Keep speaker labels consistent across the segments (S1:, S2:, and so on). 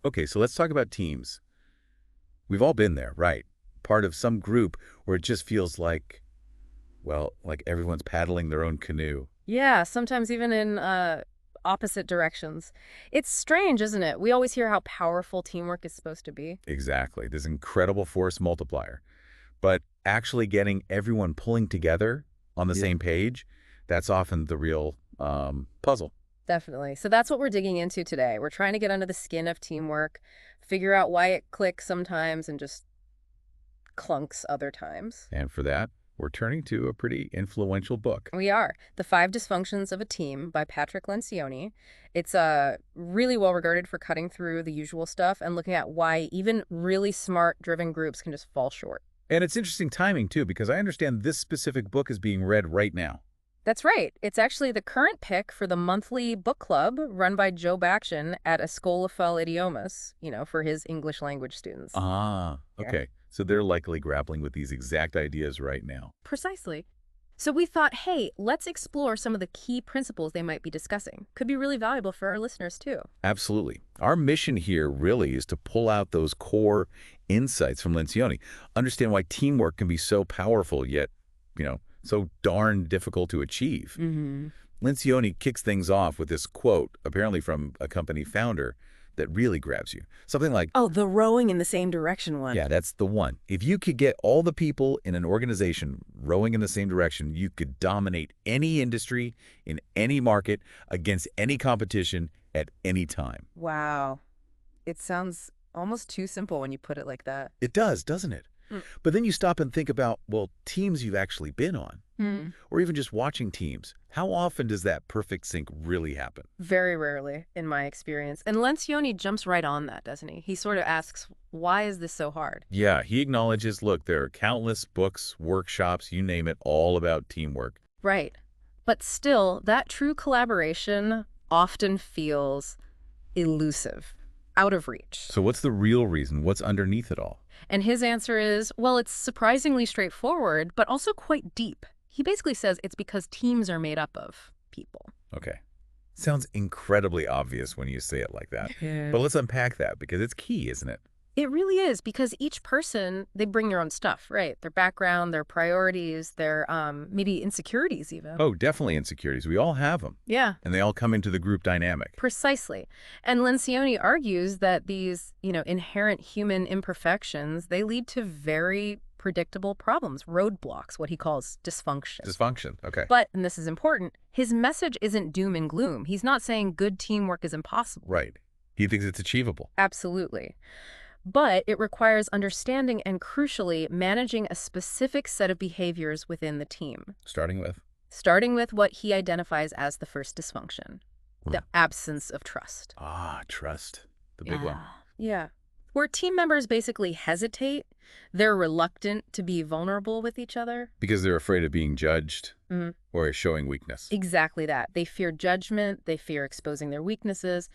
S1: Okay, so let's talk about teams. We've all been there, right? Part of some group where it just feels like, well, like everyone's paddling their own canoe.
S2: Yeah, sometimes even in opposite directions. It's strange, isn't it? We always hear how powerful teamwork is supposed to be.
S1: Exactly, this incredible force multiplier. But actually getting everyone pulling together on the same page, that's often the real puzzle.
S2: Definitely. So that's what we're digging into today. We're trying to get under the skin of teamwork, figure out why it clicks sometimes and just clunks other times.
S1: And for that, we're turning to a pretty influential book.
S2: We are. The Five Dysfunctions of a Team by Patrick Lencioni. It's really well regarded for cutting through the usual stuff and looking at why even really smart, driven groups can just fall short.
S1: And it's interesting timing, too, because I understand this specific book is being read right now.
S2: That's right. It's actually the current pick for the monthly book club run by Joe Baction at Escola Fale Idiomas, for his English language students.
S1: Ah,
S2: Yeah.
S1: okay. So they're likely grappling with these exact ideas right now.
S2: Precisely. So we thought, hey, let's explore some of the key principles they might be discussing. Could be really valuable for our listeners, too.
S1: Absolutely. Our mission here really is to pull out those core insights from Lencioni, understand why teamwork can be so powerful, yet, so darn difficult to achieve.
S2: Mm-hmm.
S1: Lencioni kicks things off with this quote, apparently from a company founder, that really grabs you. Something like,
S2: Oh, the rowing in the same direction one.
S1: yeah, that's the one. If you could get all the people in an organization rowing in the same direction, you could dominate any industry in any market against any competition at any time.
S2: Wow. It sounds almost too simple when you put it like that.
S1: It does, doesn't it?
S2: Mm.
S1: But then you stop and think about, well, teams you've actually been on,
S2: Hmm.
S1: or even just watching teams. How often does that perfect sync really happen?
S2: Very rarely, in my experience. And Lencioni jumps right on that, doesn't he? He sort of asks, why is this so hard?
S1: Yeah, he acknowledges, look, there are countless books, workshops, you name it, all about teamwork.
S2: Right. But still, that true collaboration often feels elusive, out of reach.
S1: So what's the real reason? What's underneath it all?
S2: And his answer is, well, it's surprisingly straightforward, but also quite deep. He basically says it's because teams are made up of people.
S1: Okay. Sounds incredibly obvious when you say it like that.
S2: Yeah.
S1: But let's unpack that because it's key, isn't it?
S2: It really is, because each person, they bring their own stuff, right? Their background, their priorities, their maybe insecurities even.
S1: Oh, definitely insecurities. We all have them.
S2: Yeah.
S1: And they all come into the group dynamic.
S2: Precisely. And Lencioni argues that these, inherent human imperfections, they lead to very predictable problems, roadblocks, what he calls dysfunction.
S1: Dysfunction. Okay.
S2: But, and this is important, his message isn't doom and gloom. He's not saying good teamwork is impossible.
S1: Right. He thinks it's achievable.
S2: Absolutely. But it requires understanding and, crucially, managing a specific set of behaviors within the team,
S1: Starting with?
S2: starting with what he identifies as the first dysfunction, the absence of trust.
S1: Ah, trust. The big one.
S2: Yeah. Where team members basically hesitate, they're reluctant to be vulnerable with each other.
S1: Because they're afraid of being judged
S2: Mhm.
S1: or showing weakness.
S2: Exactly that. They fear judgment, they fear exposing their weaknesses,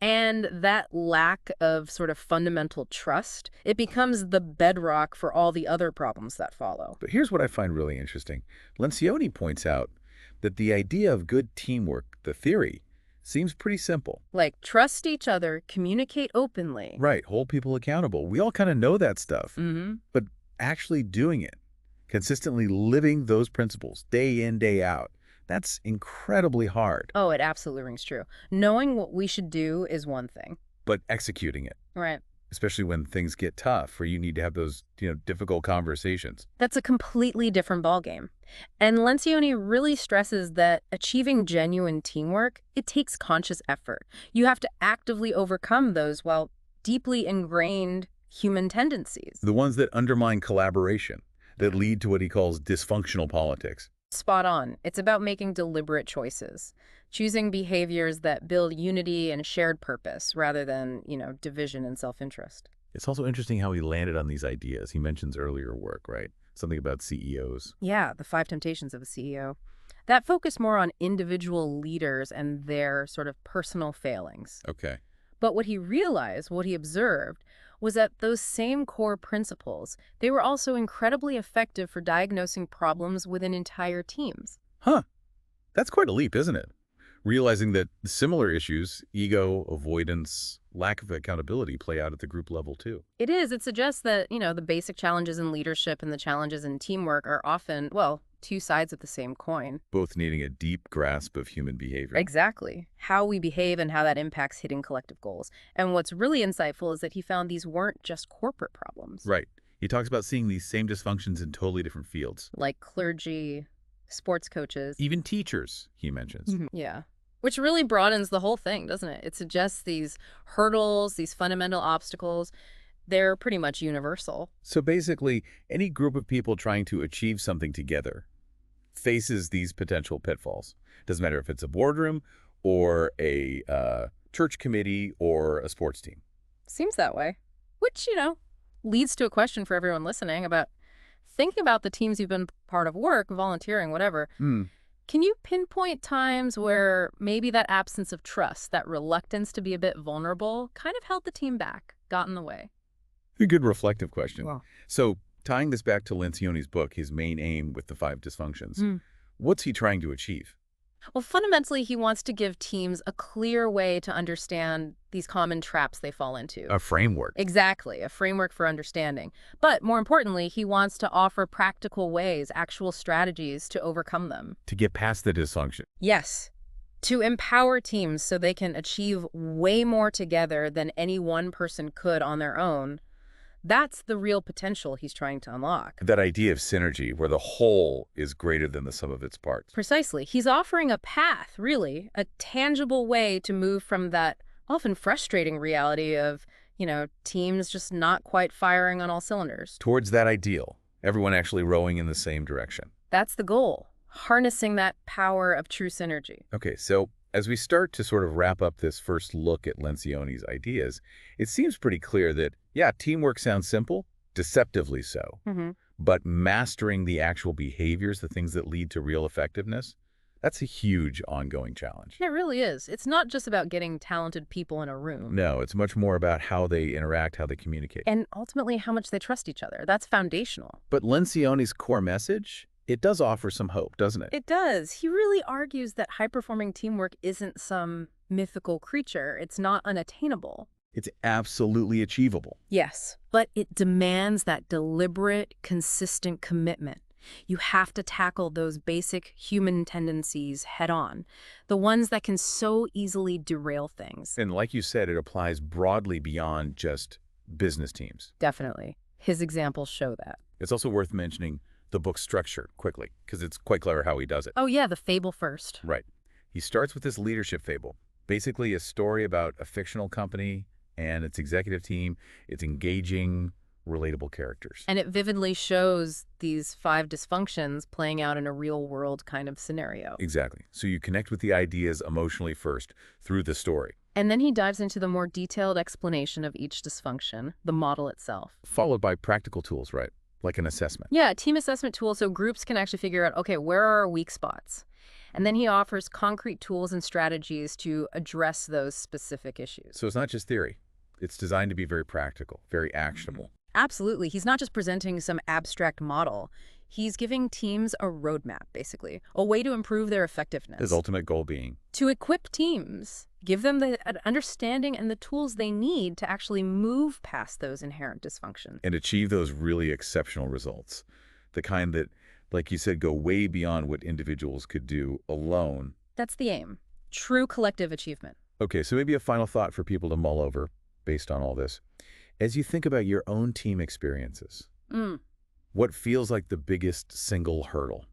S2: and that lack of sort of fundamental trust, it becomes the bedrock for all the other problems that follow.
S1: But here's what I find really interesting. Lencioni points out that the idea of good teamwork, the theory, seems pretty simple.
S2: Like, trust each other, communicate openly.
S1: Right, hold people accountable. We all kind of know that stuff.
S2: Mm-hmm.
S1: But actually doing it, consistently living those principles day in, day out, that's incredibly hard.
S2: Oh, it absolutely rings true. Knowing what we should do is one thing.
S1: But executing it,
S2: Right.
S1: especially when things get tough or you need to have those, difficult conversations.
S2: That's a completely different ballgame. And Lencioni really stresses that achieving genuine teamwork, it takes conscious effort. You have to actively overcome those, deeply ingrained human tendencies.
S1: The ones that undermine collaboration, that lead to what he calls dysfunctional politics.
S2: Spot on. It's about making deliberate choices, choosing behaviors that build unity and shared purpose rather than, division and self-interest.
S1: It's also interesting how he landed on these ideas. He mentions earlier work, right? Something about CEOs.
S2: Yeah, the five temptations of a CEO. That focus more on individual leaders and their sort of personal failings.
S1: Okay.
S2: But what he realized, what he observed, was that those same core principles, they were also incredibly effective for diagnosing problems within entire teams.
S1: Huh. That's quite a leap, isn't it? Realizing that similar issues, ego, avoidance, lack of accountability play out at the group level, too.
S2: It is. It suggests that, the basic challenges in leadership and the challenges in teamwork are often, well, two sides of the same coin.
S1: Both needing a deep grasp of human behavior.
S2: Exactly. How we behave and how that impacts hitting collective goals. And what's really insightful is that he found these weren't just corporate problems.
S1: Right. He talks about seeing these same dysfunctions in totally different fields.
S2: Like clergy, sports coaches.
S1: Even teachers, he mentions.
S2: Yeah. Which really broadens the whole thing, doesn't it? It suggests these hurdles, these fundamental obstacles, they're pretty much universal.
S1: So basically, any group of people trying to achieve something together faces these potential pitfalls. Doesn't matter if it's a boardroom or a church committee or a sports team.
S2: Seems that way. Which, leads to a question for everyone listening about thinking about the teams you've been part of, work, volunteering, whatever. Can you pinpoint times where maybe that absence of trust, that reluctance to be a bit vulnerable, kind of held the team back, got in the way?
S1: A good reflective question.
S2: Wow.
S1: So tying this back to Lencioni's book, his main aim with the Five Dysfunctions, what's he trying to achieve?
S2: Well, fundamentally, he wants to give teams a clear way to understand these common traps they fall into.
S1: A framework.
S2: Exactly, a framework for understanding. But more importantly, he wants to offer practical ways, actual strategies to overcome them.
S1: To get past the dysfunction.
S2: Yes, to empower teams so they can achieve way more together than any one person could on their own. That's the real potential he's trying to unlock.
S1: That idea of synergy, where the whole is greater than the sum of its parts.
S2: Precisely. He's offering a path, really, a tangible way to move from that often frustrating reality of, teams just not quite firing on all cylinders.
S1: Towards that ideal, everyone actually rowing in the same direction.
S2: That's the goal, harnessing that power of true synergy.
S1: Okay, so as we start to sort of wrap up this first look at Lencioni's ideas, it seems pretty clear that, yeah, teamwork sounds simple, deceptively so. But mastering the actual behaviors, the things that lead to real effectiveness, that's a huge ongoing challenge.
S2: It really is. It's not just about getting talented people in a room.
S1: No, it's much more about how they interact, how they communicate.
S2: And ultimately how much they trust each other. That's foundational.
S1: But Lencioni's core message, it does offer some hope, doesn't it?
S2: It does. He really argues that high-performing teamwork isn't some mythical creature. It's not unattainable.
S1: It's absolutely achievable.
S2: Yes, but it demands that deliberate, consistent commitment. You have to tackle those basic human tendencies head-on, the ones that can so easily derail things.
S1: And like you said, it applies broadly beyond just business teams.
S2: Definitely. His examples show that.
S1: It's also worth mentioning the book's structure quickly, because it's quite clever how he does it.
S2: Oh yeah, the fable first.
S1: Right. He starts with this leadership fable, basically a story about a fictional company and its executive team. It's engaging, relatable characters.
S2: And it vividly shows these 5 dysfunctions playing out in a real-world kind of scenario.
S1: Exactly. So you connect with the ideas emotionally first through the story.
S2: And then he dives into the more detailed explanation of each dysfunction, the model itself.
S1: Followed by practical tools, right? Like an assessment.
S2: Yeah, a team assessment tool so groups can actually figure out, okay, where are our weak spots? And then he offers concrete tools and strategies to address those specific issues.
S1: So it's not just theory. It's designed to be very practical, very actionable.
S2: Absolutely. He's not just presenting some abstract model. He's giving teams a roadmap, basically, a way to improve their effectiveness.
S1: His ultimate goal being?
S2: To equip teams, give them the understanding and the tools they need to actually move past those inherent dysfunctions.
S1: And achieve those really exceptional results. The kind that, like you said, go way beyond what individuals could do alone.
S2: That's the aim. True collective achievement.
S1: Okay, so maybe a final thought for people to mull over based on all this. As you think about your own team experiences, what feels like the biggest single hurdle?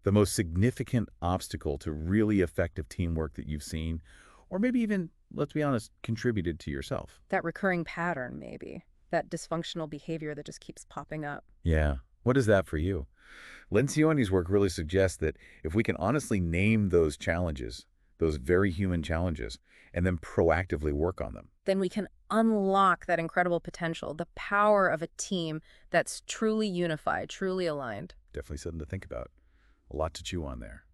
S1: The most significant obstacle to really effective teamwork that you've seen? Or maybe even, let's be honest, contributed to yourself?
S2: That recurring pattern, maybe. That dysfunctional behavior that just keeps popping up.
S1: Yeah. What is that for you? Lencioni's work really suggests that if we can honestly name those challenges, those very human challenges, and then proactively work on them,
S2: then we can unlock that incredible potential, the power of a team that's truly unified, truly aligned.
S1: Definitely something to think about. A lot to chew on there.